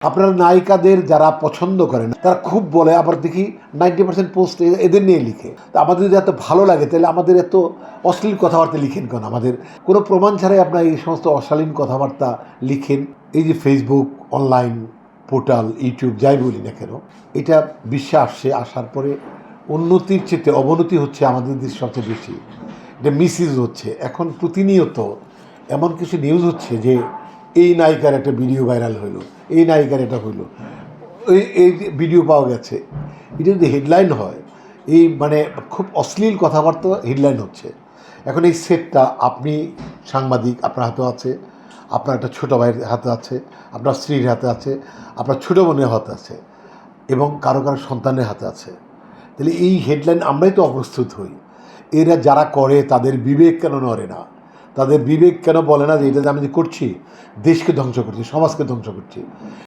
আপনারা নায়িকাদের যারা পছন্দ করেন তারা খুব বলে, আবার দেখি 90% পোস্ট এদের নিয়ে লিখে। তা আমাদের যদি এত ভালো লাগে তাহলে আমাদের এত অশ্লীল কথাবার্তা লিখেন কেন? আমাদের কোনো প্রমাণ ছাড়াই আপনার এই সমস্ত অশালীন কথাবার্তা লিখেন। এই যে ফেসবুক, অনলাইন পোর্টাল, ইউটিউব যাই বলি না কেন, এটা বিশ্বে আসছে, আসার পরে উন্নতির চেয়ে অবনতি হচ্ছে আমাদের দেশে সবচেয়ে বেশি। এটা মিসইউজ হচ্ছে। এখন প্রতিনিয়ত এমন কিছু নিউজ হচ্ছে যে এই নায়িকার একটা ভিডিও ভাইরাল হইলো, এই নায়িকার এটা হইলো, এই ভিডিও পাওয়া গেছে। এটা যদি হেডলাইন হয়, এই মানে খুব অশ্লীল কথাবার্তা হেডলাইন হচ্ছে। এখন এই সেটটা আপনি সাংবাদিক, আপনার হাতেও আছে, আপনার একটা ছোটো ভাইয়ের হাতে আছে, আপনার স্ত্রীর হাতে আছে, আপনার ছোটো বোনের হাতে আছে, এবং কারো কারো সন্তানের হাতে আছে। তাহলে এই হেডলাইন আমরাই তো অপ্রস্তুত হই। এরা যারা করে তাদের বিবেক কেন নড়ে না? তাদের বিবেক কেন বলে না যে এটা যে আমি যে করছি দেশকে ধ্বংস করছি, সমাজকে ধ্বংস করছি?